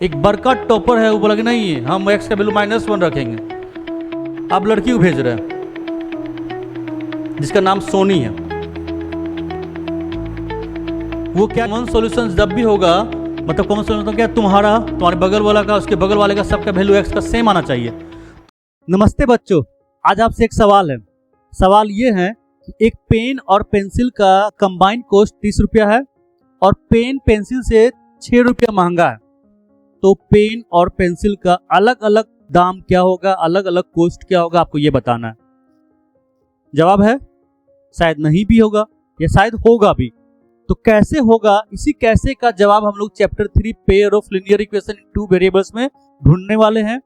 एक बड़का टॉपर है, वो बोला कि नहीं हम एक्स का वैल्यू -1 रखेंगे। आप लड़की को भेज रहे हैं जिसका नाम सोनी है। वो क्या कॉमन सॉल्यूशन जब भी होगा, मतलब कॉमन सॉल्यूशन क्या, तुम्हारे बगल वाला का, उसके बगल वाले का, सबका वैल्यू एक्स का सेम आना चाहिए। नमस्ते बच्चों, आज आपसे एक सवाल है। सवाल ये है कि एक पेन और पेंसिल का कंबाइंड कॉस्ट 30 रुपया है और पेन पेंसिल से 6 रुपया महंगा है, तो पेन और पेंसिल का अलग अलग दाम क्या होगा, अलग अलग कॉस्ट क्या होगा, आपको ये बताना है। जवाब है शायद नहीं भी होगा या शायद होगा भी। तो कैसे होगा, इसी कैसे का जवाब हम लोग chapter 3 pair of linear equation in 2 variables में ढूंढने वाले हैं।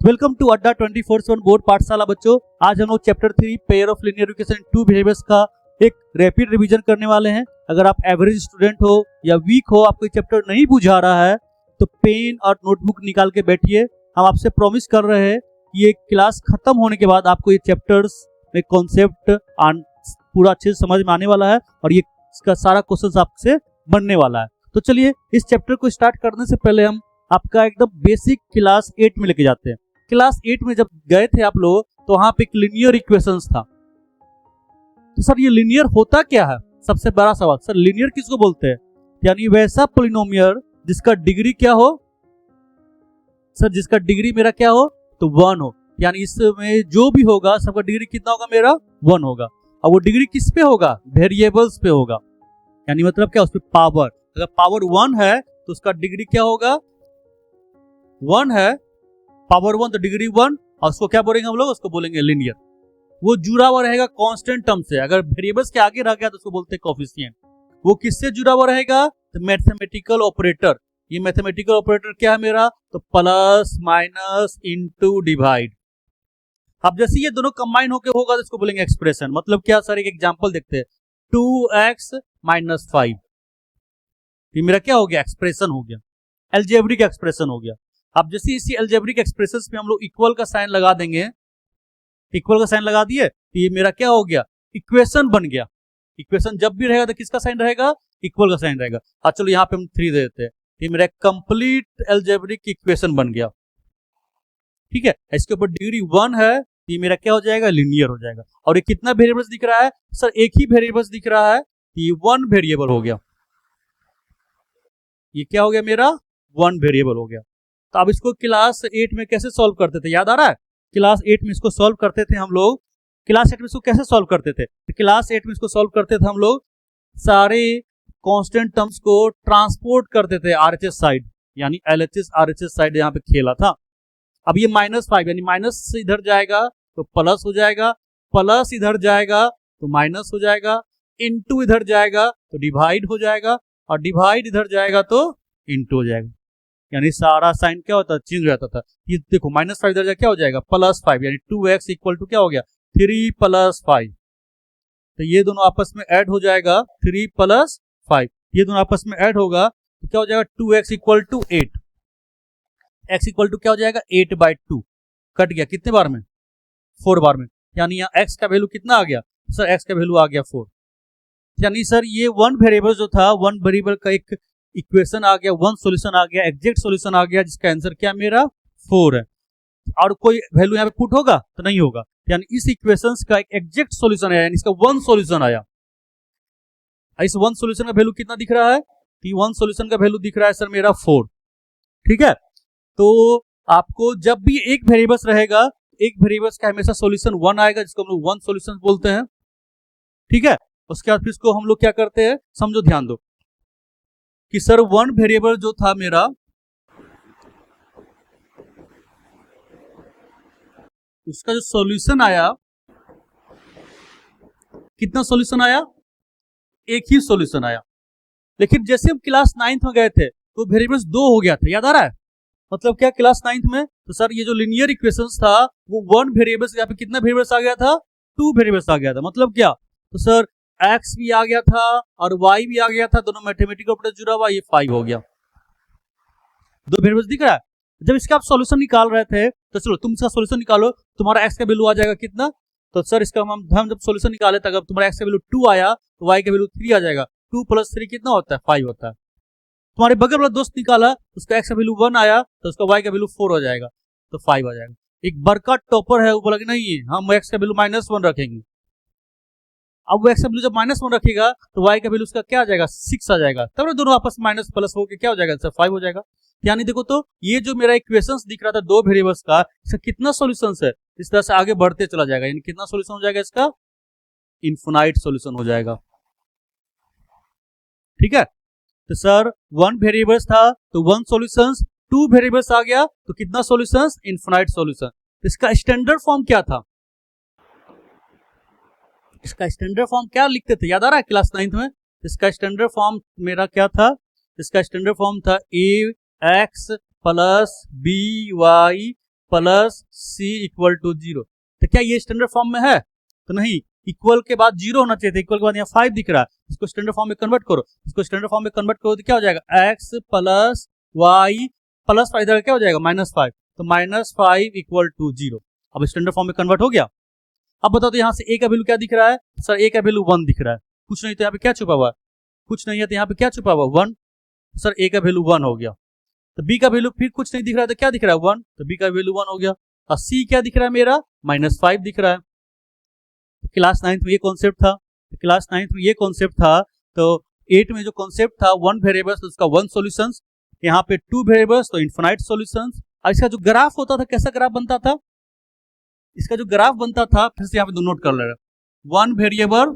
वेलकम टू अड्डा 24/7 बोर्ड पाठशाला। बच्चों, आज हम लोग chapter 3 pair of linear equation in 2 variables का एक रैपिड रिवीजन करने वाले हैं। अगर आप एवरेज स्टूडेंट हो या वीक हो, आपको चैप्टर नहीं बुझा रहा है, तो पेन और नोटबुक निकाल के बैठिए। हम आपसे प्रॉमिस कर रहे हैं कि ये क्लास खत्म होने के बाद आपको ये चैप्टर्स में कॉन्सेप्ट पूरा अच्छे से समझ में आने वाला है और ये इसका सारा क्वेश्चन आपसे बनने वाला है। तो चलिए इस चैप्टर को स्टार्ट करने से पहले हम आपका एकदम बेसिक क्लास 8 में लेके जाते हैं। क्लास 8 में जब गए थे आप लोग, तो वहां पे एक लीनियर इक्वेशंस था। तो सर ये लीनियर होता क्या है? सबसे बड़ा सवाल, सर लीनियर किसको बोलते हैं? यानी वैसा पॉलिनोमियल जिसका डिग्री क्या हो, सर जिसका डिग्री मेरा क्या हो, तो 1 हो। यानी इसमें जो भी होगा सबका डिग्री कितना होगा, मेरा 1 होगा। और वो डिग्री किस पे होगा? वेरिएबल्स पे होगा। यानी मतलब क्या, उस पे पावर, अगर पावर 1 है तो उसका डिग्री क्या होगा, 1 है, पावर 1 तो डिग्री 1, और उसको क्या बोलेंगे हम लोग, उसको बोलेंगे लीनियर। वो जुड़ा हुआ रहेगा कांस्टेंट टर्म से। अगर वेरिएबल्स के आगे रह गया तो उसको बोलते हैं कोएफिशिएंट। वो किससे जुड़ा हुआ रहेगा, तो मैथमेटिकल ऑपरेटर। ये मैथमेटिकल ऑपरेटर क्या है मेरा, तो प्लस माइनस इनटू डिवाइड। अब जैसे ये दोनों कंबाइन होके होगा तो इसको बोलेंगे एक्सप्रेशन। मतलब क्या सर, एक एग्जांपल देखते हैं, 2x - 5, ये मेरा क्या हो गया, एक्सप्रेशन हो गया, अलजेब्रिक एक्सप्रेशन हो गया। अब जैसे इसी अलजेब्रिक एक्सप्रेशंस पे हम लोग इक्वल का साइन लगा देंगे, इक्वल का साइन लगा दिए तो ये मेरा क्या हो गया, इक्वेशन बन गया। इक्वेशन जब भी रहेगा तो किसका साइन रहेगा, इक्वल का साइन रहेगा। और चलो यहाँ पे हम 3 दे देते हैं, ये मेरा कंप्लीट अलजेब्रिक इक्वेशन बन गया। ठीक है, इसके ऊपर डिग्री 1 है, ये मेरा क्या हो जाएगा, लीनियर हो जाएगा। और ये कितना वेरिएबल्स दिख रहा है, सर एक ही वेरिएबल्स दिख रहा है, ये 1 वेरिएबल हो गया। ये क्या हो गया, मेरा 1 वेरिएबल हो गया। तो अब इसको क्लास 8 में कैसे सॉल्व करते थे, याद आ रहा है? क्लास 8 में इसको सॉल्व करते थे हम लोग। क्लास 8 में इसको कैसे सॉल्व करते थे? क्लास 8 में इसको सॉल्व करते थे हम लोग, सारे कांस्टेंट टर्म्स को ट्रांसपोर्ट करते थे आरएचएस साइड, यानी एलएचएस आरएचएस साइड यहाँ पे खेला था। अब ये -5 यानी माइनस इधर जाएगा तो प्लस हो जाएगा, प्लस इधर जाएगा तो माइनस हो जाएगा, इनटू इधर जाएगा तो डिवाइड हो जाएगा, और डिवाइड इधर जाएगा तो इनटू हो जाएगा। यानी सारा साइन क्या होता है, चेंज हो जाता था। ये देखो -5 इधर क्या हो जाएगा, +5, यानी 2x = क्या हो गया, 3 + 5। तो ये दोनों आपस में ऐड हो जाएगा, 3 + 5, ये दोनों आपस में ऐड होगा तो क्या हो जाएगा, 2x = 8। x = क्या हो जाएगा, 8/2। कट गया कितने बार में, 4 बार में। यानी यहाँ x का वैल्यू कितना आ गया, सर x का वैल्यू आ गया 4। यानी सर ये 1 वेरिएबल जो था, 1 वेरिएबल का एक इक्वेशन आ गया, 1 सॉल्यूशन आ गया, एग्जैक्ट सॉल्यूशन आ गया, जिसका आंसर क्या मेरा 4 है। और कोई वैल्यू यहाँ पे पुट होगा तो नहीं होगा। यानी इस इक्वेशंस का एक एग्जैक्ट सॉल्यूशन आया, यानी इसका 1 सॉल्यूशन आया। इस 1 सॉल्यूशन का वैल्यू कितना दिख रहा है, 1 सॉल्यूशन का वैल्यू दिख रहा है सर मेरा 4। ठीक है, तो आपको जब भी एक वेरिएबल्स रहेगा, एक वेरिएबल्स का हमेशा सॉल्यूशन 1 आएगा, जिसको हम लोग 1 सॉल्यूशन बोलते हैं। ठीक है, उसके बाद फिर इसको हम लोग क्या करते हैं, समझो, ध्यान दो कि सर 1 वेरिएबल जो था मेरा, उसका जो सॉल्यूशन आया, कितना सॉल्यूशन आया, एक ही सॉल्यूशन आया। लेकिन जैसे हम क्लास 9th में गए थे तो वेरिएबल्स 2 हो गया था, याद आ रहा है? मतलब क्या, क्लास 9th में तो सर ये जो लीनियर इक्वेशंस था वो 1 वेरिएबल्स, यहाँ पे कितना वेरिएबल्स आ गया था, 2 वेरिएबल्स आ गया था। मतलब क्या, तो सर x भी आ गया था और y भी आ गया था, दोनों मैथमेटिकल ऑपरेटर जुड़ा हुआ, ये 5 हो गया। 2 वेरिएबल्स दिख रहा है। जब इसका आप सॉल्यूशन निकाल रहे थे तो चलो तुम इसका सॉल्यूशन निकालो, तुम्हारा x का वैल्यू आ जाएगा कितना, तो सर इसका हम जब सॉल्यूशन निकाले तब तुम्हारा x का वैल्यू 2 आया तो y का वैल्यू 3 आ जाएगा। 2 + 3 कितना होता है, 5 होता है। तुम्हारे बगल वाला दोस्त निकाला, उसका x का वैल्यू 1 आया तो उसका y का वैल्यू 4 हो जाएगा, तो 5 आ जाएगा। एक बड़का टॉपर है, वो बोला कि नहीं हम x का वैल्यू -1 रखेंगे। अब वो x का वैल्यू जब -1 रखेगा तो y का वैल्यू उसका क्या आ जाएगा, 6 आ जाएगा, तब दोनों आपस में माइनस प्लस होकर क्या हो जाएगा सर, 5 हो जाएगा। यानी देखो तो ये जो मेरा इक्वेशंस दिख रहा था दो वेरिएबल्स का, इसका कितना सॉल्यूशंस है, इस तरह से आगे बढ़ते चला जाएगा, यानी कितना सॉल्यूशन हो जाएगा इसका, इनफिनाइट सॉल्यूशन हो जाएगा। ठीक है, तो सर 1 वेरिएबल्स था तो 1 सॉल्यूशंस, 2 वेरिएबल्स आ गया तो कितना सॉल्यूशंस, इनफिनाइट सॉल्यूशन। इसका स्टैंडर्ड फॉर्म क्या था, इसका स्टैंडर्ड फॉर्म क्या लिखते थे, याद आ रहा है क्लास 9th में? इसका स्टैंडर्ड फॉर्म मेरा क्या था, इसका स्टैंडर्ड फॉर्म था ax plus by plus c equal to 0। तो क्या ये स्टैंडर्ड फॉर्म में है, तो नहीं, इक्वल के बाद 0 होना चाहिए था, इक्वल के बाद यहाँ 5 दिख रहा है, इसको स्टैंडर्ड फॉर्म में कन्वर्ट करो, इसको स्टैंडर्ड फॉर्म में कन्वर्ट करो तो क्या हो जाएगा, x प्लस y प्लस 5 इधर क्या हो जाएगा, -5, तो -5 इक्वल टू 0। अब स्टैंडर्ड फॉर्म में कन्वर्ट हो गया। अब बताओ तो यहाँ से a का वैल्यू क्या दिख रहा है, सर a का वैल्यू 1 दिख रहा है, कुछ नहीं तो यहाँ पे क्या छुपा हुआ है, कुछ नहीं है तो यहाँ पे क्या छुपा हुआ, 1, सर a का वैल्यू 1 हो गया। तो b का वैल्यू फिर कुछ नहीं दिख रहा है तो क्या दिख रहा है, 1, तो b का वैल्यू 1 हो गया। और c क्या दिख रहा है मेरा, -5 दिख रहा है। तो क्लास 9th में ये कॉन्सेप्ट था, तो क्लास 9th में ये कॉन्सेप्ट था। तो 8 में जो कॉन्सेप्ट था 1 वेरिएबल्स तो उसका 1 सॉल्यूशंस, यहाँ पे 2 वेरिएबल्स तो इनफिनाइट सॉल्यूशंस। और इसका जो ग्राफ होता था कैसा ग्राफ बनता था, इसका जो ग्राफ बनता था फिर से यहाँ पे दो नोट कर ले रहा, 1 वेरिएबल,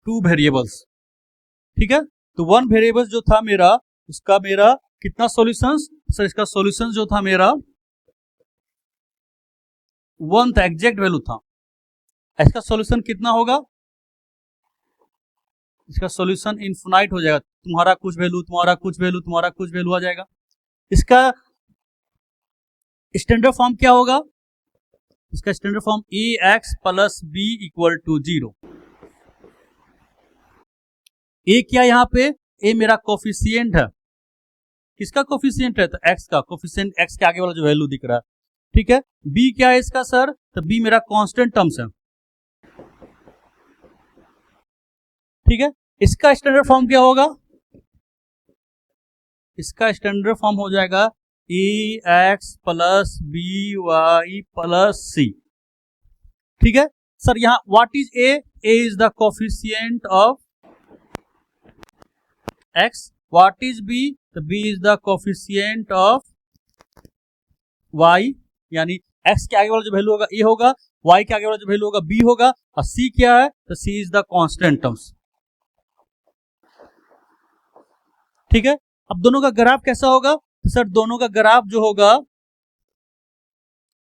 2 वेरिएबल्स, ठीक है। तो 1 वेरिएबल्स जो था मेरा, उसका मेरा कितना सॉल्यूशंस, सर इसका सॉल्यूशंस जो था मेरा 1 था, एग्जैक्ट वैल्यू था। इसका सॉल्यूशन कितना होगा, इसका सॉल्यूशन इनफिनाइट हो जाएगा, तुम्हारा कुछ वैल्यू, तुम्हारा कुछ वैल्यू, तुम्हारा कुछ वैल्यू आ जाएगा। इसका स्टैंडर्ड फॉर्म क्या होगा, इसका standard form ax plus b equal to 0। ए क्या यहाँ पे, ए मेरा कोफिशिएंट है, किसका कोफिशिएंट है, तो x का कोफिशिएंट, x के आगे वाला जो वैल्यू दिख रहा है, ठीक है। b क्या है इसका सर, तो b मेरा कांस्टेंट टर्म्स है, ठीक है। इसका स्टैंडर्ड फॉर्म क्या होगा, इसका स्टैंडर्ड फॉर्म हो जाएगा ax plus by plus c, ठीक है। सर यहाँ what is a is the coefficient of x, what is b, तो b is the coefficient of y, यानी x के आगे वाला जो वैल्यू होगा a होगा, y के आगे वाला जो वैल्यू होगा b होगा, और c क्या है, तो c is the constant terms, ठीक है। अब दोनों का ग्राफ कैसा होगा, तो सर दोनों का ग्राफ जो होगा,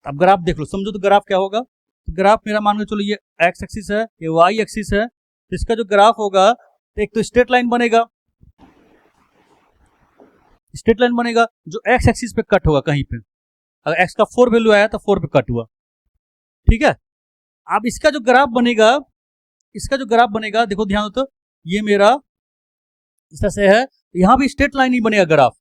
अब ग्राफ देख लो, समझो तो ग्राफ क्या होगा। तो ग्राफ मेरा मान के चलो ये x एक्सिस है, ये y एक्सिस है, तो इसका जो ग्राफ होगा तो एक तो स्ट्रेट लाइन बनेगा, स्ट्रेट लाइन बनेगा जो x एक्सिस पे कट होगा कहीं पे, अगर x का 4 वैल्यू आया तो 4 पे कट हुआ, ठीक है। अब इसका जो ग्राफ बनेगा, इसका जो ग्राफ बनेगा देखो ध्यान दो, तो ये मेरा इस तरह से है, यहां भी स्ट्रेट लाइन ही बनेगा ग्राफ,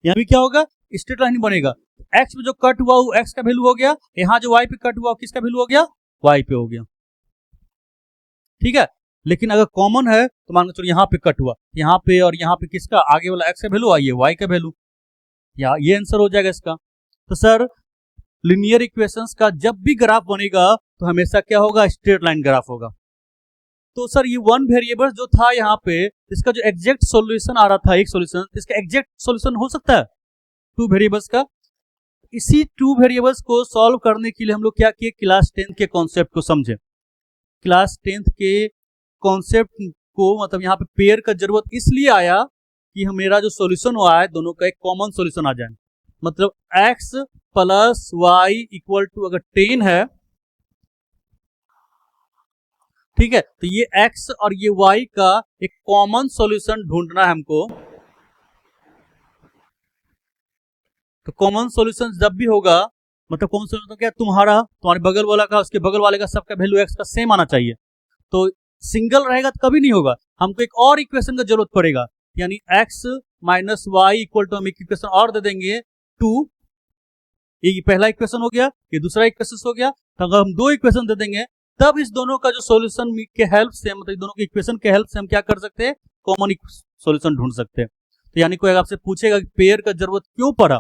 यहां भी क्या होगा, स्ट्रेट लाइन ही बनेगा। x पे जो कट हुआ वो x का वैल्यू हो गया, यहां जो y पे कट हुआ किसका वैल्यू हो गया, y पे हो गया, ठीक है। लेकिन अगर कॉमन है तो मान लो चलो यहाँ पे कट हुआ, यहाँ पे और यहाँ पे किसका आगे वाला x का वैल्यू, आइए y का वैल्यू, या ये आंसर हो जाएगा इसका। तो सर लिनियर इक्वेशंस का जब भी ग्राफ बनेगा तो हमेशा क्या होगा, स्ट्रेट लाइन ग्राफ होगा। तो सर ये 1 वेरिएबल जो था यहाँ पे, इसका जो एग्जैक्ट सॉल्यूशन आ रहा था, एक सॉल्यूशन, इसका एग्जैक्ट सॉल्यूशन हो सकता है 2 वेरिएबल्स का। इसी 2 वेरिएबल्स को सॉल्व करने के लिए हम लोग क्या किए, क्लास 10th के कॉन्सेप्ट को समझे। क्लास 10th के कॉन्सेप्ट को मतलब यहाँ पे पेयर का जरूरत इसलिए आया कि मेरा जो सॉल्यूशन हुआ है दोनों का एक कॉमन सॉल्यूशन आ जाए, मतलब x plus y equal to अगर 10 है, ठीक है, तो ये x और ये y का एक कॉमन सॉल्यूशन ढूंढना है हमको। तो कॉमन सॉल्यूशन जब भी होगा, मतलब कॉमन सॉल्यूशन क्या, तुम्हारे बगल वाला का, उसके बगल वाले का, सबका वैल्यू x का सेम आना चाहिए। तो सिंगल रहेगा तो कभी नहीं होगा, हमको एक और इक्वेशन का जरूरत पड़ेगा, यानी x minus y equal to हम एक इक्वेशन और दे देंगे 2, ये पहला इक्वेशन हो गया, ये दूसरा इक्वेशन हो गया। तो अगर हम दो इक्वेशन दे देंगे तब इस दोनों का जो सॉल्यूशन के हेल्प से, मतलब दोनों के इक्वेशन के हेल्प से हम क्या कर सकते हैं, कॉमन सॉल्यूशन ढूंढ सकते हैं। तो यानी कोई अगर आपसे पूछेगा कि पेयर का जरूरत क्यों पड़ा,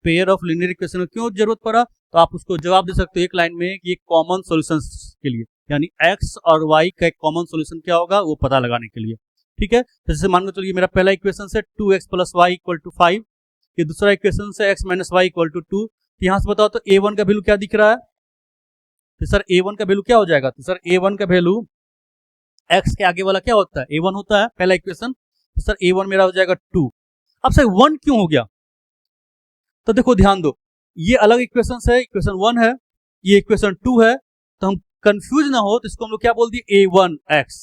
पेयर ऑफ लीनियर इक्वेशन क्यों जरूरत पड़ा, तो आप उसको जवाब दे सकते हो एक लाइन में कि कॉमन सॉल्यूशन के लिए, यानी x और y का एक कॉमन सॉल्यूशन क्या होगा वो पता लगाने के लिए। ठीक है, तो जैसे मान लो चलिए मेरा पहला इक्वेशन से 2x plus y equal to 5, ये दूसरा इक्वेशन से x minus y equal to 2। यहां से बताओ तो a1 का वैल्यू क्या दिख रहा है, तो सर a1 का वैल्यू क्या हो जाएगा, तो सर a1 का वैल्यू x के आगे वाला क्या होता है, a1 होता है पहला इक्वेशन, तो सर a1 मेरा हो जाएगा 2। अब सर 1 क्यों हो गया, तो देखो ध्यान दो, ये अलग इक्वेशन है, इक्वेशन 1 है, ये इक्वेशन 2 है, तो हम कंफ्यूज ना हो तो इसको हम लोग क्या बोल दिए a1x,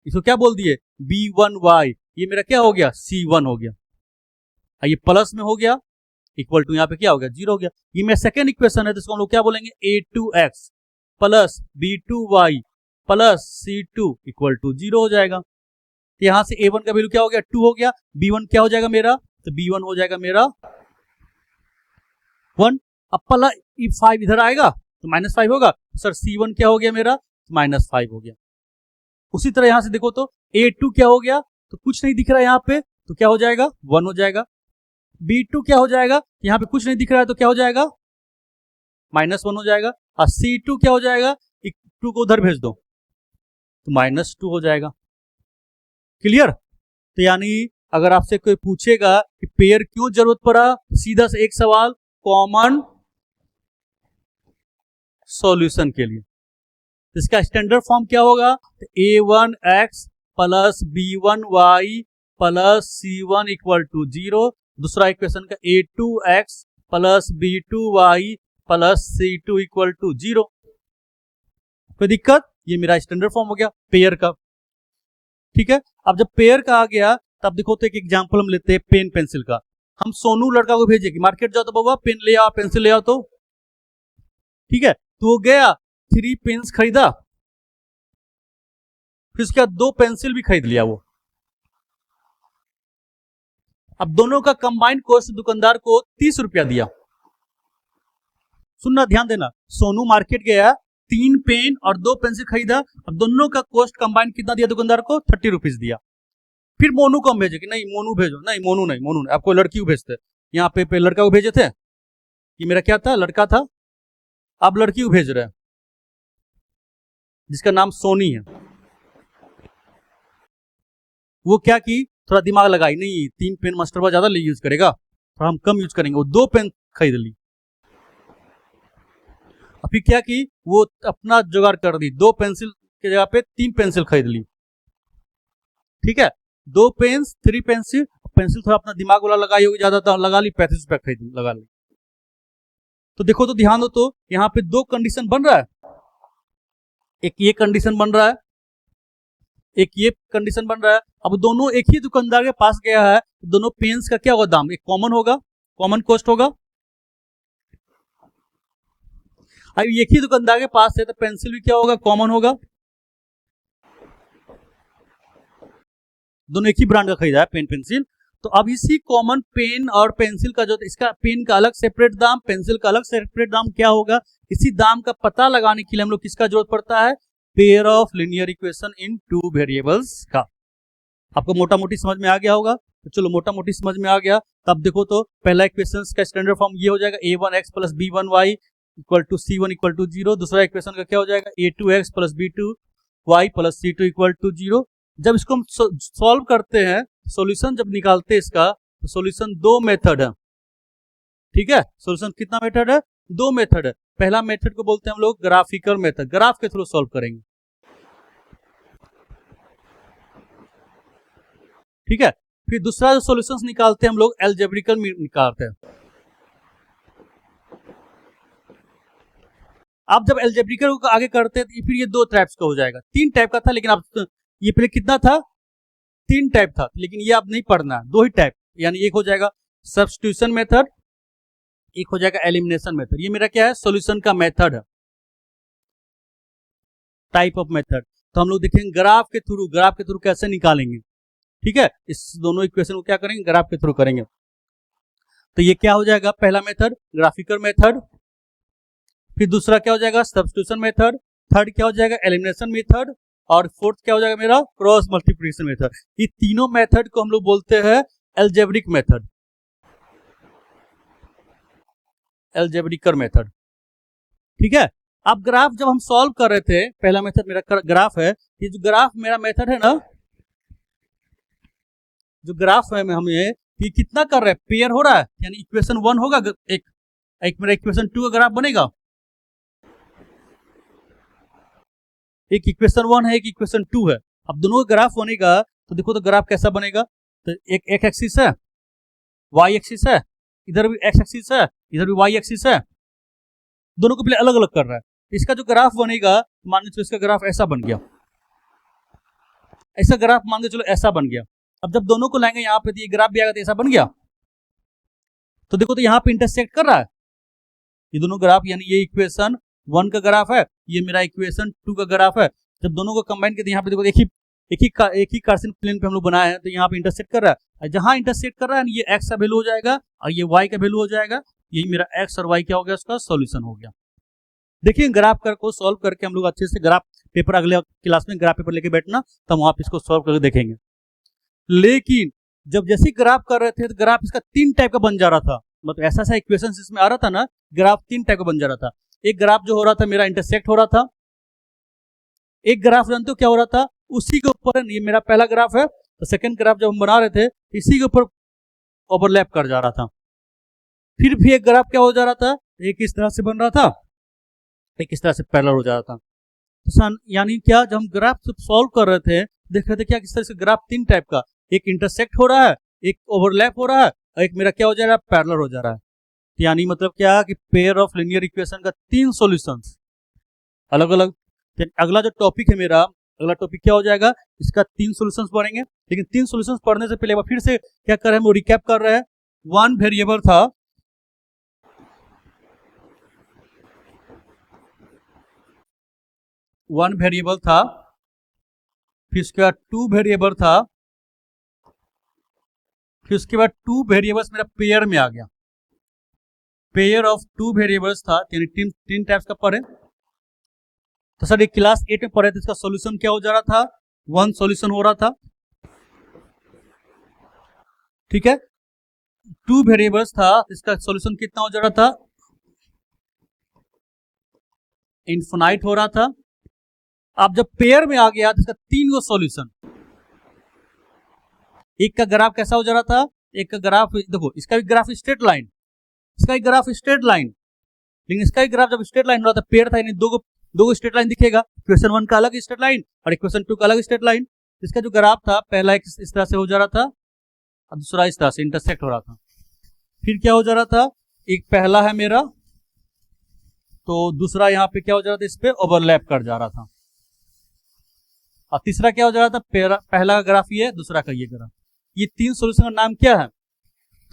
इसको क्या बोल दिए b1y, ये मेरा क्या हो गया c1 हो गया, ये प्लस में हो गया, इक्वल टू यहाँ पे क्या हो गया 0 हो गया। ये मेरा सेकेंड इक्वेशन है, तो इसको हम लोग क्या बोलेंगे a2x plus b2y plus c2 equal to 0 हो जाएगा। तो यहां से a1 का वैल्यू क्या हो गया 2 हो गया, b1 क्या हो जाएगा मेरा, तो b1 हो जाएगा मेरा 1। अब पहला 5 इधर आएगा तो -5 होगा, सर c1 क्या हो गया मेरा, -5 हो गया। उसी तरह यहां से देखो तो a2 क्या हो गया, तो कुछ नहीं दिख रहा है यहाँ पे, तो क्या हो जाएगा 1 हो जाएगा। b2 क्या हो जाएगा, यहाँ पे कुछ नहीं दिख रहा है तो क्या हो जाएगा -1 हो जाएगा। और c2 क्या हो जाएगा, 2 को उधर भेज दो तो -2 हो जाएगा। क्लियर, तो यानी अगर आपसे कोई पूछेगा कि पेयर क्यों जरूरत पड़ा, सीधा से एक सवाल, कॉमन सॉल्यूशन के लिए। इसका स्टैंडर्ड फॉर्म क्या होगा, तो a1x plus b1y plus c1 equal to 0। दूसरा इक्वेशन का a2x plus b2y plus c2 equal to 0। कोई दिक्कत, ये मेरा स्टैंडर्ड फॉर्म हो गया पेयर का। ठीक है, अब जब पेयर का आ गया तब देखो तो एक एग्जांपल हम लेते हैं पेन पेंसिल का। हम सोनू लड़का को भेजे कि मार्केट जाओ तो बाबा पेन ले आओ, पेंसिल ले आओ, तो ठीक है, तो वो गया 3 पेन्स खरीदा, फिर उसके बाद 2 पेंसिल भी खरीद लिया वो। अब दोनों का कंबाइंड कॉस्ट दुकानदार को 30 रुपया दिया। सुनना ध्यान देना, सोनू मार्केट गया 3 पेन और 2 पेंसिल खरीदा, अब दोनों का कॉस्ट कंबाइंड कितना दिया दुकानदार को, 30 रुपीज दिया। फिर मोनू को हम भेजे कि नहीं मोनू भेजो, नहीं मोनू नहीं, मोनू नहीं, आपको लड़की को भेजते, यहाँ पे लड़का को भेजे थे, ये मेरा क्या था लड़का था, अब लड़की को भेज रहे हैं जिसका नाम सोनी है। वो क्या की, थोड़ा दिमाग लगाई, नहीं 3 पेन मास्टर ज्यादा यूज करेगा, थोड़ा हम कम यूज करेंगे, वो 2 पेन खरीद ली। और फिर क्या की, वो अपना जुगाड़ कर दी, 2 पेंसिल के जगह पे 3 पेंसिल खरीद ली। ठीक है, 2 पेन्स 3 पेंसिल, पेंसिल थोड़ा अपना दिमाग वाला लगाई होगी, ज्यादा लगा ली, 35 रुपया खरीद लगा ली। तो देखो तो ध्यान दो, तो यहाँ पे 2 कंडीशन बन रहा है, एक ये कंडीशन बन रहा है, एक ये कंडीशन बन रहा है। अब दोनों एक ही दुकानदार के पास गया है, दोनों पेन्स का क्या होगा दाम, एक कॉमन होगा, कॉमन कॉस्ट होगा। अब एक ही दुकानदार के पास है तो पेंसिल भी क्या होगा, कॉमन होगा। दोनों एक ही ब्रांड का खरीदा है पेन पेंसिल, तो अब इसी कॉमन पेन और पेंसिल का जो, इसका पेन का अलग सेपरेट दाम, पेंसिल का अलग सेपरेट दाम क्या होगा, इसी दाम का पता लगाने के लिए हम लोग किसका जरूरत पड़ता है, pair of linear equation in 2 variables का। आपको मोटा मोटी समझ में आ गया होगा, तो चलो मोटा मोटी समझ में आ गया। तब देखो तो पहला इक्वेशन का स्टैंडर्ड फॉर्म ये हो जाएगा a1x plus b1y equal to c1 equal to 0। दूसरा इक्वेशन का क्या हो जाएगा a2x plus b2y plus c2 equal to 0। जब इसको हम सॉल्व करते हैं, सॉल्यूशन जब निकालते हैं इसका, तो सॉल्यूशन 2 मेथड है। ठीक है, सॉल्यूशन कितना मेथड है, 2 मेथड है। पहला मेथड को बोलते हैं हम लोग ग्राफिकल मेथड, ग्राफ के थ्रू सॉल्व करेंगे। ठीक है, फिर दूसरा जो सॉल्यूशंस निकालते हैं हम लोग एल्जेब्रिकल निकालते हैं। आप जब एल्जेब्रिकल को आगे करते हैं तो फिर ये 2 टाइप्स का हो जाएगा, 3 टाइप का था, लेकिन अब ये पहले कितना था, 3 टाइप था, लेकिन ये आप नहीं पढ़ना, 2 ही टाइप, यानी एक हो जाएगा सब्स्टिट्यूशन मेथड, एक हो जाएगा एलिमिनेशन मेथड। ये मेरा क्या है, सॉल्यूशन का मेथड है, टाइप ऑफ मेथड। तो हम लोग देखेंगे ग्राफ के थ्रू कैसे निकालेंगे। ठीक है, इस दोनों इक्वेशन को क्या करेंगे, ग्राफ के थ्रू करेंगे। तो ये क्या हो जाएगा, पहला मेथड ग्राफिकल मेथड, फिर दूसरा क्या हो जाएगा सब्स्टिट्यूशन मेथड, थर्ड क्या हो जाएगा एलिमिनेशन मेथड, और फोर्थ क्या हो जाएगा मेरा क्रॉस मल्टीप्लिकेशन मेथड। ये तीनों मेथड को हम लोग बोलते हैं अलजेब्रिक मेथड, अलजेब्रिकल मेथड। ठीक है, अब ग्राफ जब हम सॉल्व कर रहे थे, पहला मेथड मेरा ग्राफ है, ये जो ग्राफ मेरा मेथड है ना, जो ग्राफ है हमें ये कितना कर रहा है, पेयर हो रहा है, यानी इक्वेशन 1 होगा, एक मेरा इक्वेशन 2 का ग्राफ बनेगा, एक इक्वेशन 1 है, एक इक्वेशन 2 है। अब दोनों का ग्राफ बनेगा तो देखो तो ग्राफ कैसा बनेगा, तो एक एक्स एक्सिस है, वाई एक्सिस है, इधर भी एक्स एक्सिस है, इधर भी वाई एक्सिस है, दोनों को पहले अलग अलग कर रहा है। इसका जो ग्राफ बनेगा मान लो इसका ग्राफ ऐसा बन गया, ऐसा ग्राफ मान के चलो ऐसा बन गया। अब जब दोनों को लाएंगे यहाँ पे तो ये ग्राफ भी आएगा तो ऐसा बन गया, तो देखो तो यहाँ पे इंटरसेक्ट कर रहा है ये दोनों ग्राफ, यानी ये इक्वेशन 1 का ग्राफ है, ये मेरा इक्वेशन 2 का ग्राफ है। जब दोनों को कंबाइन करते यहाँ पे देखो एक ही कार्टेशियन प्लेन पे हम लोग बनाए हैं, तो यहाँ पे इंटरसेक्ट कर रहा है, जहां इंटरसेक्ट कर रहा है ये एक्स का वैल्यू हो जाएगा और ये वाई का वैल्यू हो जाएगा, यही मेरा एक्स और वाई क्या हो गया, उसका सॉल्यूशन हो गया। देखिए ग्राफ कर को सॉल्व करके हम लोग अच्छे से ग्राफ पेपर, अगले क्लास में ग्राफ पेपर लेके बैठना, तब वहां पे इसको सॉल्व करके देखेंगे। लेकिन जब जैसे ग्राफ कर रहे थे तो ग्राफ इसका 3 टाइप का बन जा रहा था, मतलब ऐसा ऐसा इक्वेशन इसमें आ रहा था ना, ग्राफ 3 टाइप का बन जा रहा था। एक ग्राफ जो हो रहा था मेरा इंटरसेक्ट हो रहा था, एक ग्राफ जानते हो क्या हो रहा था, उसी के ऊपर, ये मेरा पहला ग्राफ है, तो सेकंड ग्राफ जब हम बना रहे थे इसी के ऊपर ओवरलैप कर जा रहा था। फिर भी एक ग्राफ क्या हो जा रहा था, एक इस तरह से बन रहा था, एक इस तरह से पैरेलल हो जा रहा था। तो यानी क्या, जब हम ग्राफ सॉल्व कर रहे थे देख रहे थे क्या, किस तरह से ग्राफ 3 टाइप का, एक इंटरसेक्ट हो रहा है, एक ओवरलैप हो रहा है, और एक मेरा क्या हो जा रहा है, पैरेलल हो जा रहा है। यानी मतलब क्या कि पेयर ऑफ लीनियर इक्वेशन का 3 सॉल्यूशंस अलग अलग। अगला जो टॉपिक है मेरा, अगला टॉपिक क्या हो जाएगा, इसका 3 सॉल्यूशंस पढ़ेंगे। लेकिन 3 सॉल्यूशंस पढ़ने से पहले फिर से क्या कर रहे हैं, वो रिकैप कर रहे हैं। वन वेरिएबल था, फिर उसके बाद 2 वेरिएबल था, फिर उसके बाद 2 वेरिएबल्स मेरा पेयर में आ गया, पेयर ऑफ 2 वेरिएबल्स था, यानी 3 टाइप्स का पढ़े। तो सर ये क्लास 8 में पढ़े थे, इसका सॉल्यूशन क्या हो जा रहा था, 1 सॉल्यूशन हो रहा था। ठीक है, 2 वेरिएबल्स था, इसका सॉल्यूशन कितना हो जा रहा था, इनफिनाइट हो रहा था। अब जब पेयर में आ गया तो इसका 3 गो सॉल्यूशन, एक का ग्राफ कैसा हो जा रहा था, एक का ग्राफ देखो, इसका भी ग्राफ स्ट्रेट लाइन, इसका एक ग्राफ स्ट्रेट लाइन, लेकिन इसका एक ग्राफ जब स्ट्रेट लाइन हो रहा था, पेयर था, यानी दो स्ट्रेट लाइन दिखेगा, इक्वेशन 1 का अलग स्ट्रेट लाइन और इक्वेशन 2 का अलग स्ट्रेट लाइन। इसका जो ग्राफ था पहला इस तरह से हो जा रहा था और दूसरा इस तरह से इंटरसेक्ट हो रहा था। फिर क्या हो जा रहा था, एक पहला है मेरा, तो दूसरा यहाँ पे क्या हो जा रहा था, इस पे ओवरलैप कर जा रहा था, और तीसरा क्या हो जा रहा था, पहला का ग्राफ ये, दूसरा का ये ग्राफ। ये 3 सॉल्यूशन का नाम क्या है,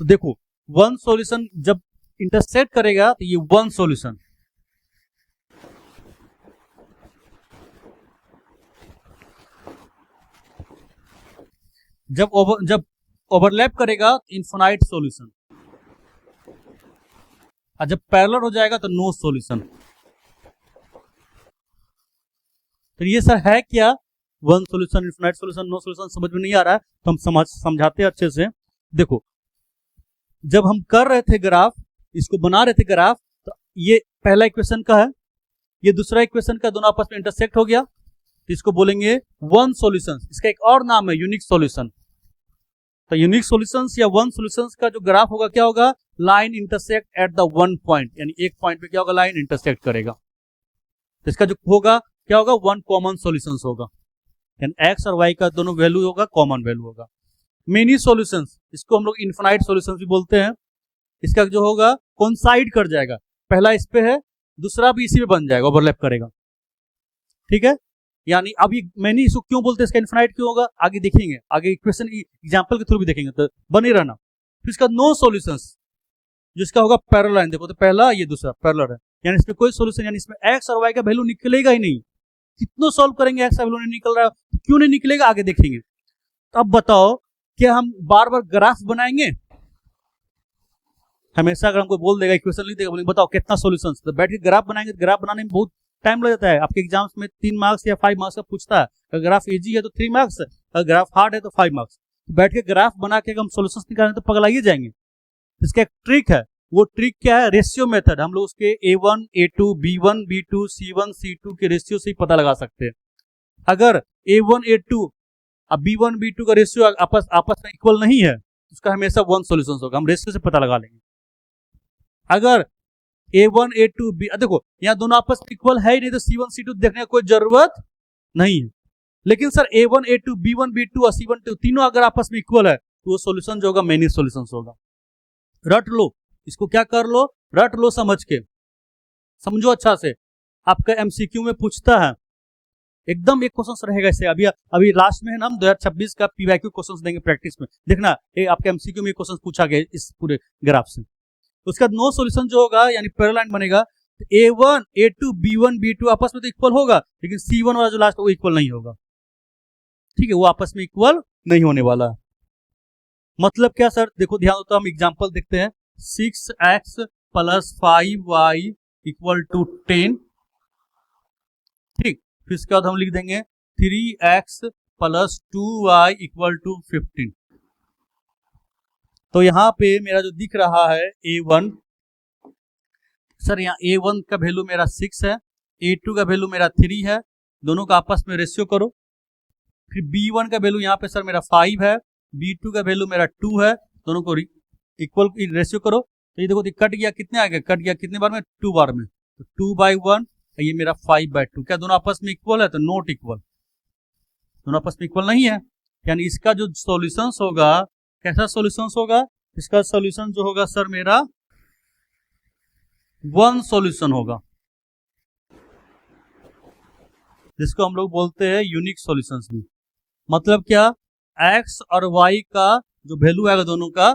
तो देखो 1 सॉल्यूशन जब इंटरसेक्ट करेगा तो ये 1 सॉल्यूशन, जब ओवरलैप करेगा तो इनफिनाइट सॉल्यूशन, और जब पैरेलल हो जाएगा तो नो सॉल्यूशन। तो ये सर है क्या, 1 solution, infinite solution, no solution, समझ में नहीं आ रहा है तो हम समझाते हैं अच्छे से। देखो जब हम कर रहे थे ग्राफ, इसको बना रहे थे ग्राफ, तो ये पहला इक्वेशन का है, ये दूसरा इक्वेशन का, दोनों आपस में इंटरसेक्ट हो गया, तो इसको बोलेंगे 1 सॉल्यूशन। इसका एक और नाम है यूनिक सॉल्यूशन। तो यूनिक सॉल्यूशंस या 1 सॉल्यूशंस का जो ग्राफ होगा क्या होगा, line intersect at the 1 point, यानी एक पॉइंट पे क्या होगा, लाइन इंटरसेक्ट करेगा। तो इसका जो होगा क्या होगा, 1 कॉमन सॉल्यूशंस होगा, यानी एक्स और वाई का दोनों वैल्यू होगा, कॉमन वैल्यू होगा। मेनी सॉल्यूशंस, इसको हम लोग इनफिनाइट सॉल्यूशंस भी बोलते हैं। इसका जो होगा कोइंसाइड कर जाएगा, पहला इस पे है, दूसरा भी इसी पे बन जाएगा, ओवरलैप करेगा। ठीक है, यानी अब ये मैंने इसको क्यों बोलते हैं, इसका इनफिनाइट क्यों होगा, आगे देखेंगे, आगे इक्वेशन एग्जांपल के थ्रू भी देखेंगे, तो बने रहना। फिर इसका नो सॉल्यूशंस, जिसका होगा पैरेलल लाइन, देखो तो पहला ये दूसरा पैरेलल है, यानी इसमें कोई सॉल्यूशन, यानी इसमें एक्स और वाई का वैल्यू निकलेगा ही नहीं। कितना सॉल्व करेंगे एक्स का वैल्यू नहीं निकल रहा है, तो क्यों नहीं निकलेगा, आगे देखेंगे। तो अब बताओ क्या हम बार बार ग्राफ बनाएंगे, हमेशा अगर हमको बोल देगा इक्वेशन लिख देगा, बोलेंगे बताओ कितना सॉल्यूशन, तो बैठ के ग्राफ बनाएंगे, तो ग्राफ बनाने में बहुत टाइम लग जाता है। आपके एग्जाम्स में 3 मार्क्स या 5 मार्क्स का पूछता है, अगर ग्राफ इजी है तो 3 मार्क्स, अगर ग्राफ हार्ड है तो 5 मार्क्स। बैठ के ग्राफ बना के हम सॉल्यूशंस निकालें तो पगलाइए जाएंगे। इसका एक ट्रिक है, वो ट्रिक क्या है, रेशियो मेथड। हम लोग उसके A1 A2 B1 B2 C1 C2 के रेशियो से ही पता लगा सकते हैं। अगर A1 A2 अब B1 B2 का रेशियो आपस में इक्वल नहीं है, उसका हमेशा 1 सॉल्यूशन होगा, हम रेशियो से पता लगा लेंगे। अगर A1 A2 B, देखो यहाँ दोनों आपस में इक्वल है ही नहीं, तो C1 C2 देखने की कोई जरूरत नहीं है। लेकिन sir A1 A2 B1 B2 और C1 2 तीनों अगर आपस में इक्वल है, तो वो सॉल्यूशन जो होगा मेनी सॉल्यूशन होगा। रट लो इसको, क्या कर लो, रट लो, समझ के समझो अच्छा से। आपका एमसीक्यू में पूछता है, एकदम एक क्वेश्चन रहेगा इसे, अभी लास्ट में है ना, हम 2026 का पीवाईक्यू क्वेश्चन देंगे प्रैक्टिस में, देखना ये आपके एमसीक्यू में क्वेश्चन पूछा गया इस पूरे ग्राफ से। उसका नो सॉल्यूशन जो होगा यानी पैरेलल बनेगा, तो A1 A2 B1 B2 आपस में तो इक्वल होगा, लेकिन C1 वाला जो लास्ट वो इक्वल नहीं होगा। ठीक है, वो आपस में इक्वल नहीं होने वाला। मतलब क्या सर, देखो ध्यान दो, तो हम एग्जांपल देखते हैं। 6x plus 5y equal to 10। ठीक, फिर इसके बाद हम लिख देंगे 3x plus 2y equal to 15। तो यहां पे मेरा जो दिख रहा है A1, सर यहाँ A1 का वैल्यू मेरा 6 है, A2 का वैल्यू मेरा 3 है, दोनों का आपस में रेशियो करो। फिर B1 का वैल्यू यहाँ पे सर मेरा 5 है, B2 का वैल्यू मेरा 2 है, दोनों को इक्वल रेशियो करो। तो ये देखो कट गया, कितने आ गया, कट गया कितने बार में, 2 बार में, तो 2/1, ये मेरा 5/2। क्या दोनों आपस में इक्वल है, तो नॉट इक्वल, दोनों आपस में इक्वल नहीं है। यानी इसका जो सॉल्यूशन होगा, कैसा सॉल्यूशन होगा, इसका सॉल्यूशन जो होगा सर मेरा 1 सॉल्यूशन होगा, जिसको हम लोग बोलते हैं यूनिक सॉल्यूशंस भी। मतलब क्या, x और y का जो वैल्यू आएगा दोनों का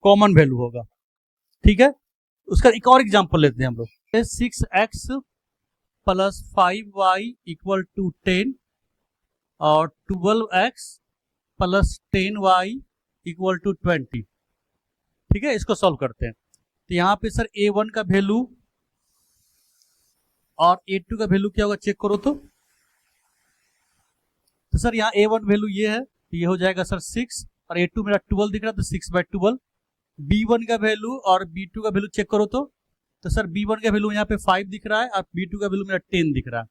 कॉमन वैल्यू होगा। ठीक है, उसका एक और एग्जांपल लेते हैं हम लोग। 6x plus 5y equal to 10 और 12x plus 10y equal to 20। ठीक है, इसको सॉल्व करते हैं। तो यहां पे सर A1 का वैल्यू और A2 का वैल्यू क्या होगा, चेक करो तो सर यहाँ A1 वैल्यू ये है, तो ये हो जाएगा सर 6, और A2 मेरा 12 दिख रहा है, तो 6/12। B1 का वैल्यू और B2 का वैल्यू चेक करो तो सर B1 का वैल्यू यहाँ पे 5 दिख रहा है, और B2 का वैल्यू मेरा 10 दिख रहा है।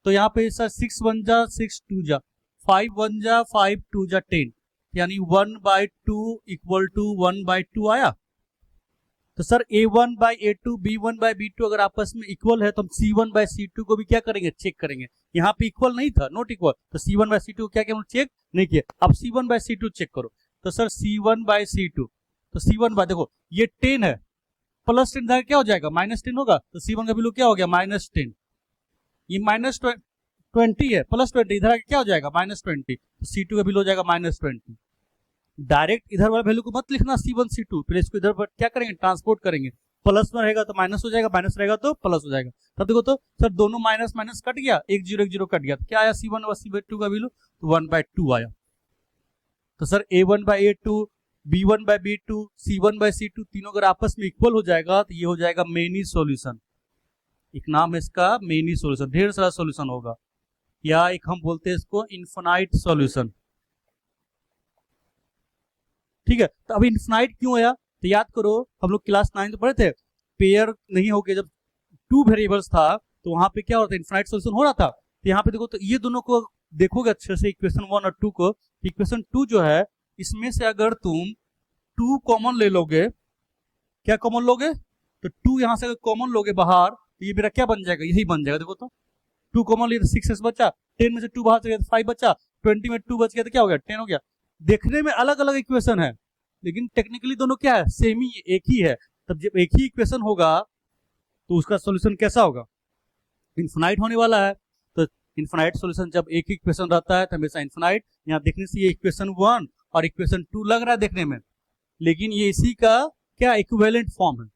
तो यहाँ पे सर 6 1 जा 6 2 जा 5 1 जा 5 2 जा 10, यानी 1/2 इक्वल टू 1/2 आया। तो सर A1/A2 B1/B2 अगर आपस में इक्वल है, तो हम C1/C2 को भी क्या करेंगे, चेक करेंगे। यहाँ पे इक्वल नहीं था, नॉट इक्वल, तो C1/C2 क्या किया, चेक नहीं किया। अब C1/C2 चेक करो, तो सर C1/C2, तो C1 देखो ये 10 है, प्लस 10 क्या हो जाएगा, -10 होगा, तो C1 का वैल्यू क्या हो गया, -10। ये -20 है, +20 इधर क्या हो जाएगा, -20, तो C2 का वैल्यू हो जाएगा -20। डायरेक्ट इधर वाला वैल्यू को मत लिखना C1 C2, फिर इसको इधर पर क्या करेंगे, ट्रांसपोर्ट करेंगे। प्लस में रहेगा तो माइनस हो जाएगा, माइनस रहेगा तो प्लस हो जाएगा। तब देखो तो सर दोनों माइनस माइनस कट गया, 1 0 1 0 कट गया, तो क्या आया C1 और C2 का वैल्यू, तो 1/2 आया। तो सर A1/A2 B1/B2 C1/C2 तीनों अगर आपस में इक्वल हो जाएगा, तो ये हो जाएगा मेनी सॉल्यूशन। एक नाम है इसका मेनी सॉल्यूशन, ढेर सारा सॉल्यूशन होगा, या एक हम बोलते हैं इसको इन्फिनाइट सॉल्यूशन। ठीक है, तो अभी इन्फिनाइट क्यों आया, तो याद करो हम लोग क्लास 9 तो पढ़े थे, पेयर नहीं हो गए, जब 2 वेरिएबल्स था तो वहां पे क्या होता है, इन्फिनाइट सॉल्यूशन हो रहा था। तो यहाँ पे देखो तो ये दोनों को देखोगे अच्छे से, इक्वेशन 1 और 2 को, इक्वेशन 2 जो है इसमें से अगर तुम 2 कॉमन ले लोगे, क्या कॉमन लोगे, तो 2 यहां से अगर कॉमन लोगे बाहर, तो ये मेरा क्या बन जाएगा, यही बन जाएगा। देखो तो 2 कॉमन लिए 6s बचा, 10 में से 2 बाहर चले गया 5 बचा, 20 में 2 बच गया तो क्या हो गया, 10 हो गया। देखने में अलग अलग इक्वेशन है, लेकिन टेक्निकली दोनों क्या है, सेम ही, एक ही है। तब जब एक ही इक्वेशन होगा तो उसका सॉल्यूशन कैसा होगा, इन्फिनाइट होने वाला है। तो इन्फिनाइट सॉल्यूशन जब एक ही इक्वेशन रहता है तो हमेशा इन्फिनाइट। यहाँ देखने से ये इक्वेशन 1 और इक्वेशन 2 लग रहा है देखने में, लेकिन ये इसी का क्या इक्विवेलेंट फॉर्म है।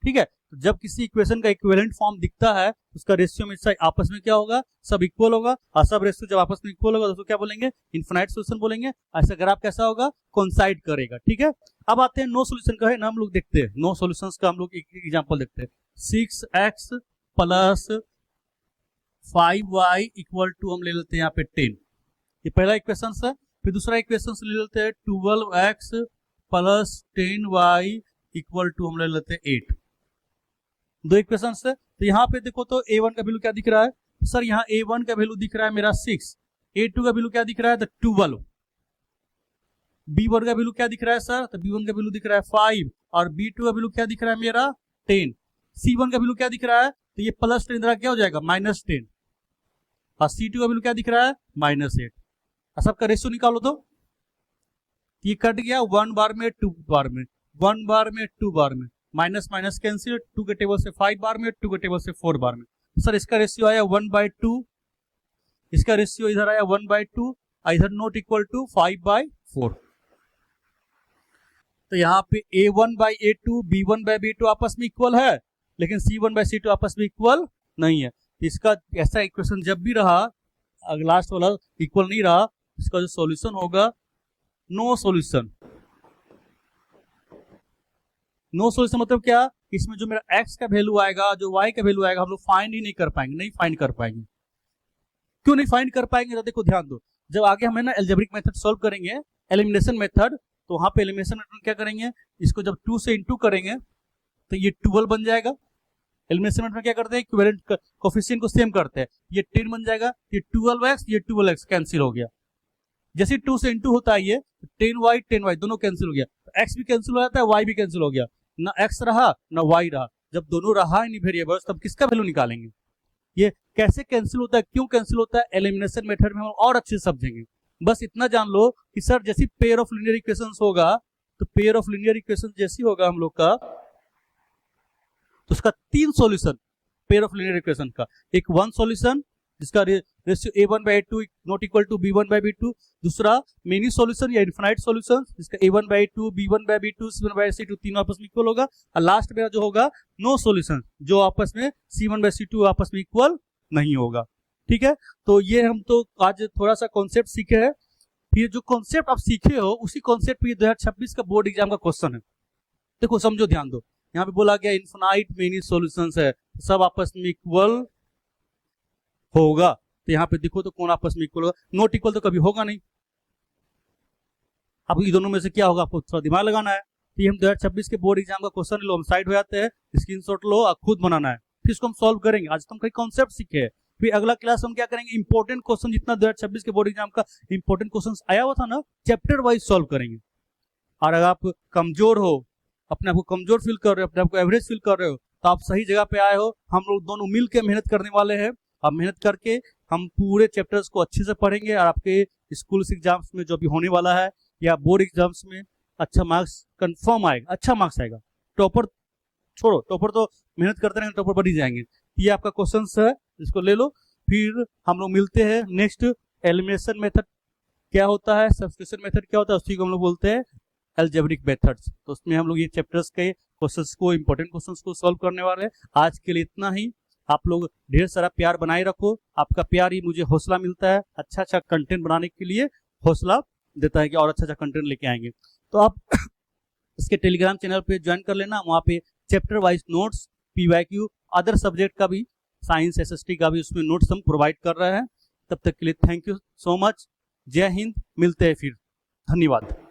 ठीक है, जब किसी इक्वेशन का इक्विवेलेंट फॉर्म दिखता है उसका रेशियो में आपस में क्या होगा, सब इक्वल होगा, और सब रेशियो जब आपस में इक्वल होगा तो उसको क्या बोलेंगे, इनफिनाइट सॉल्यूशन बोलेंगे। ऐसा ग्राफ कैसा होगा, कोइंसाइड करेगा। ठीक है, अब आते हैं नो सॉल्यूशन का है ना, हम लोग देखते हैं नो सॉल्यूशंस का हम लोग एक एग्जांपल देखते हैं। 6x plus 5y equal to हम ले लेते हैं यहाँ पे 10, ये पहला इक्वेशन है। फिर दूसरा इक्वेशन ले लेते हैं 12x plus 10y equal to हम ले लेते हैं 8। दो इक्वेशन है। तो यहाँ पे देखो तो a1 का वैल्यू क्या दिख रहा है सर, यहाँ a1 का वैल्यू दिख रहा है मेरा 6, a2 का वैल्यू क्या दिख रहा है तो 12, b1 का वैल्यू क्या दिख रहा है सर, तो b1 का वैल्यू दिख रहा है 5, और b2 का वैल्यू क्या दिख रहा है मेरा 10, c1 का वैल्यू क्या दिख रहा है, तो ये प्लस 10 क्या हो जाएगा -10, और c2 का वैल्यू क्या दिख रहा है -8। सबका रेशियो निकालो तो ये कट गया 1 बार में 2 बार में, 1 बार में 2 बार में, माइनस माइनस कैंसिल, 2 के टेबल से 5 बार में, 2 के टेबल से 4 बार में। सर इसका रेशियो आया 1/2, इसका रेशियो इधर आया 1/2, इधर नॉट इक्वल टू 5/4। तो यहाँ पे a1/a2 b1/b2 आपस में इक्वल है, लेकिन c1/c2 आपस में इक्वल नहीं है। इसका ऐसा इक्वेशन जब भी रहा, अगर लास्ट वाला इक्वल नहीं रहा, इसका जो सॉल्यूशन होगा नो सॉल्यूशन। नो सॉल्यूशन मतलब क्या, इसमें जो मेरा x का वैल्यू आएगा, जो y का वैल्यू आएगा, हम लोग फाइंड ही नहीं कर पाएंगे, नहीं फाइंड कर पाएंगे। क्यों नहीं फाइंड कर पाएंगे, तो देखो ध्यान दो, जब आगे हमें ना एल्जेब्रिक मेथड सॉल्व करेंगे, एलिमिनेशन मेथड, तो वहां पे एलिमिनेशन मेथड क्या करेंगे, इसको जब 2 से इंटू करेंगे तो ये 12 बन जाएगा। एलिमिनेशन मेथड में क्या करते हैं, इक्विवेलेंट कोएफिशिएंट को सेम करते हैं, ये 10 बन जाएगा, ये 12x, ये 12x कैंसिल हो गया। जैसे 2 से इंटू होता है ये 10y दोनों कैंसिल हो गया, तो x भी कैंसिल हो जाता है, y भी कैंसिल हो गया, ना x रहा ना y रहा। जब दोनों रहा ही नहीं वेरिएबल्स, तब किसका वैल्यू निकालेंगे। ये कैसे कैंसिल होता है, क्यों कैंसिल होता है, एलिमिनेशन मेथड में हम और अच्छे से समझेंगे। बस इतना जान लो कि सर जैसी पेयर ऑफ लीनियर इक्वेशंस होगा, तो पेयर ऑफ लीनियर इक्वेशन जैसी होगा हम लोग का, तो उसका 3 solution pair of linear equation का। एक 1 सॉल्यूशन जिसका ratio a1/a2 not equal to b1/b2, दूसरा मेनी सॉल्यूशन या इनफिनाइट सॉल्यूशन जिसका a1/a2 b1/b2 c1/c2 तीनों आपस में इक्वल होगा, और लास्ट मेरा जो होगा नो सॉल्यूशन, जो आपस में c1/c2 आपस में इक्वल नहीं होगा। ठीक है, तो ये हम तो आज थोड़ा सा कॉन्सेप्ट सीखे हैं। फिर जो कॉन्सेप्ट आप सीखे हो उसी कॉन्सेप्ट पे 2026 का बोर्ड एग्जाम का क्वेश्चन है। देखो समझो, ध्यान दो, यहाँ पे बोला गया इनफिनाइट मेनी सॉल्यूशंस है, सब आपस में इक्वल होगा। तो यहाँ पे देखो तो कौन आपस में इक्वल होगा, नॉट इक्वल तो कभी होगा नहीं। अब ये दोनों में से क्या होगा, आपको थोड़ा दिमाग लगाना है। तो ये हम 2026 के बोर्ड एग्जाम का क्वेश्चन लो, हम साइड हो जाते हैं, स्क्रीनशॉट लो और खुद बनाना है, फिर इसको हम सॉल्व करेंगे। आज तो हम कई कॉन्सेप्ट सीखे हैं, फिर अगला क्लास हम क्या करेंगे, इंपॉर्टेंट क्वेश्चन जितना 2026 के बोर्ड एग्जाम का इंपॉर्टेंट क्वेश्चन आया हुआ था ना, चैप्टर वाइज सॉल्व करेंगे। और अगर आप कमजोर हो, अपने आप को कमजोर फील कर रहे हो, अपने आप को एवरेज फील कर रहे हो, तो आप सही जगह पे आए हो। हम लोग दोनों मिल के मेहनत करने वाले हैं। अब मेहनत करके हम पूरे चैप्टर्स को अच्छे से पढ़ेंगे, और आपके स्कूल एग्जाम्स में जो भी होने वाला है या बोर्ड एग्जाम्स में अच्छा मार्क्स कंफर्म आएगा, अच्छा मार्क्स आएगा। टॉपर छोड़ो, टॉपर तो मेहनत करते रहेंगे, टॉपर बढ़ ही जाएंगे। ये आपका क्वेश्चन है, इसको ले लो। फिर हम लोग मिलते हैं नेक्स्ट। एलिमिनेशन मेथड क्या होता है, सब्स्टिट्यूशन मेथड क्या होता है, उसी को हम लोग बोलते हैं अलजेब्रिक मेथड्स। तो उसमें हम लोग ये चैप्टर्स के क्वेश्चंस को, इंपॉर्टेंट क्वेश्चंस को सॉल्व करने वाले हैं। आज के लिए इतना ही। आप लोग ढेर सारा प्यार बनाए रखो, आपका प्यार ही मुझे हौसला मिलता है, अच्छा अच्छा कंटेंट बनाने के लिए हौसला देता है कि और अच्छा अच्छा कंटेंट लेके आएंगे। तो आप इसके टेलीग्राम चैनल पे ज्वाइन कर लेना, वहाँ पे chapter wise notes, PYQ, other subject का भी, साइंस SST का भी उसमें नोट्स हम प्रोवाइड कर रहे हैं। तब तक के लिए थैंक यू सो मच। जय हिंद, मिलते हैं फिर, धन्यवाद।